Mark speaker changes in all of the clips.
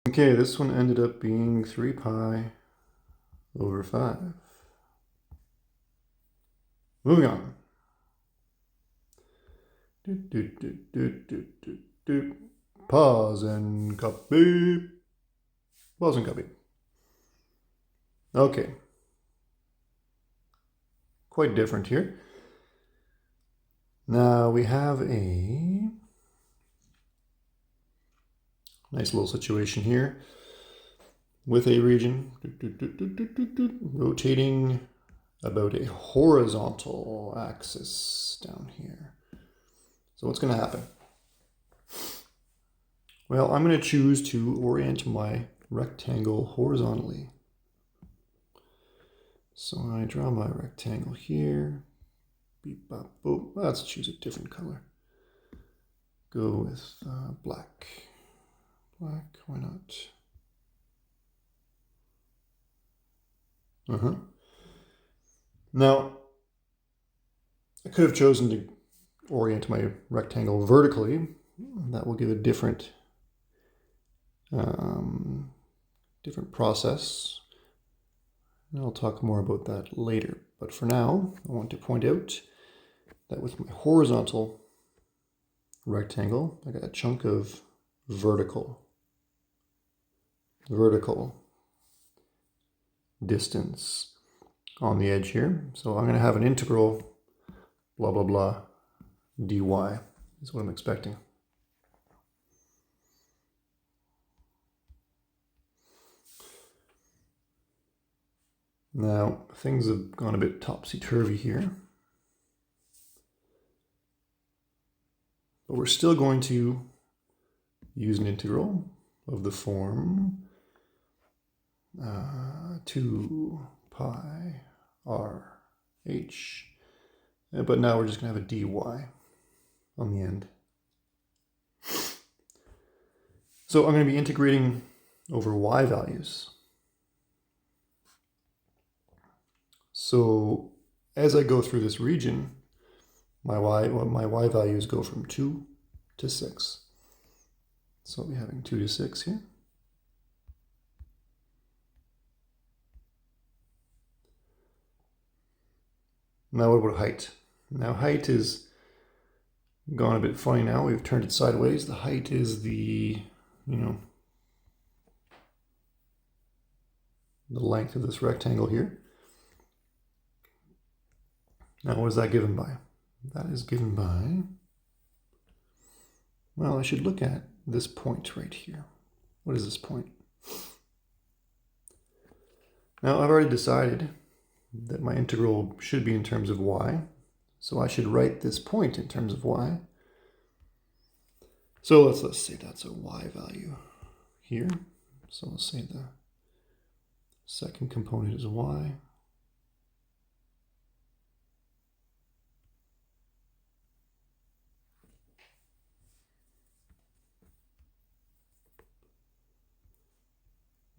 Speaker 1: Okay, this one ended up being 3 pi over 5. Moving on. Pause and copy. Pause and copy. Okay. Quite different here. Now we have a nice little situation here with a region rotating about a horizontal axis down here. So what's going to happen? Well, I'm going to choose to orient my rectangle horizontally. So I draw my rectangle here. Beep, bop, boop. Let's choose a different color. Go with black. Black, why not? Now, I could have chosen to orient my rectangle vertically. That will give a different process. And I'll talk more about that later. But for now, I want to point out that with my horizontal rectangle, I got a chunk of vertical distance on the edge here. So I'm going to have an integral blah, blah, blah dy is what I'm expecting. Now, things have gone a bit topsy-turvy here. But we're still going to use an integral of the form 2 pi r h. But now we're just going to have a dy on the end. So I'm going to be integrating over y values. So as I go through this region, my y values go from 2 to 6. So I'll be having 2 to 6 here. Now what about height? Now height is gone a bit funny now. We've turned it sideways. The height is the length of this rectangle here. Now what is that given by? That is given by, well, I should look at this point right here. What is this point? Now I've already decided that my integral should be in terms of y. So I should write this point in terms of y. So let's say that's a y value here. So let's say the second component is y.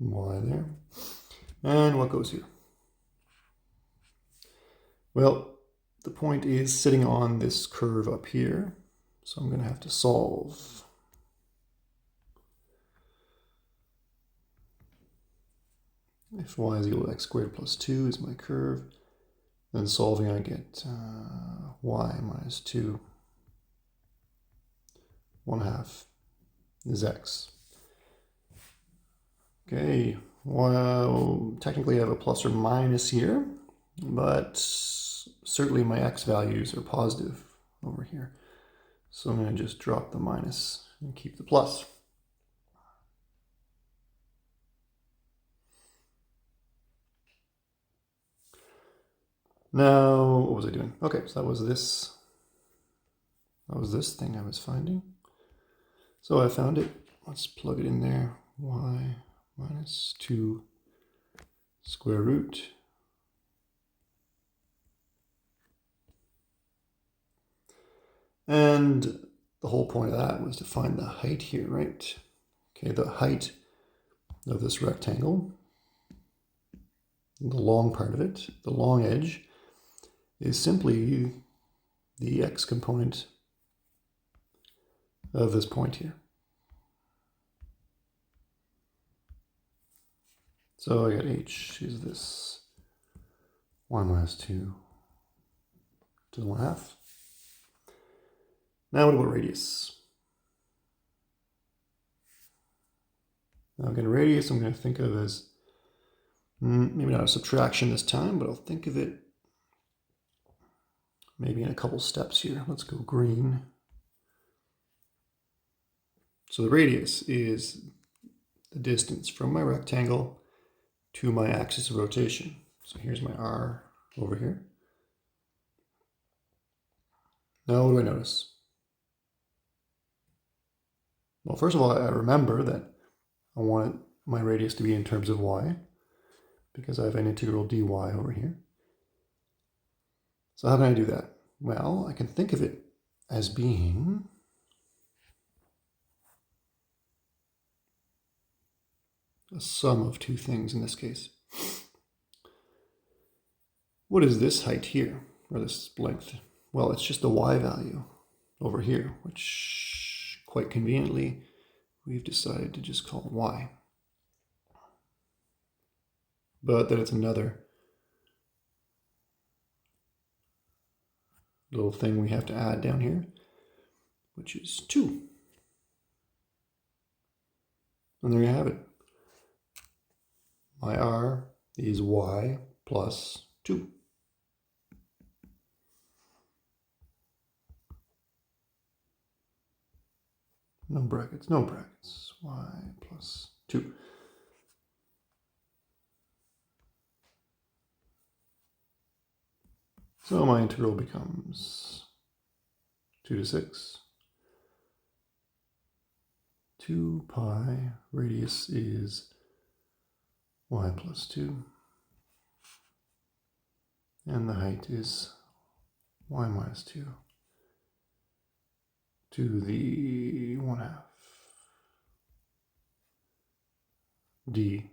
Speaker 1: Y there. And what goes here? Well, the point is sitting on this curve up here. So I'm going to have to solve. If y is equal to x squared plus 2 is my curve, then solving I get y minus 2. 1/2 is x. Okay, well, technically I have a plus or minus here, but certainly my x values are positive over here. So I'm going to just drop the minus and keep the plus. Now, what was I doing? Okay, so that was this thing I was finding. So I found it. Let's plug it in there. Y minus 2 square root. And the whole point of that was to find the height here, right? Okay, the height of this rectangle, the long part of it, the long edge, is simply the x component of this point here. So I got h is this y minus 2 to the 1/2. Now what about radius? Now again, radius I'm going to think of as maybe not a subtraction this time, but I'll think of it maybe in a couple steps here. Let's go green. So the radius is the distance from my rectangle to my axis of rotation. So here's my r over here. Now what do I notice? Well, first of all, I remember that I want my radius to be in terms of y, because I have an integral dy over here. So how can I do that? Well, I can think of it as being a sum of two things in this case. What is this height here, or this length? Well, it's just the y value over here, which quite conveniently we've decided to just call y. But then it's another little thing we have to add down here, which is 2. And there you have it. My r is y plus 2. No brackets, no brackets. Y plus 2. So my integral becomes 2 to 6. 2 pi, radius is y plus 2. And the height is y minus 2 to the 1/2 dy.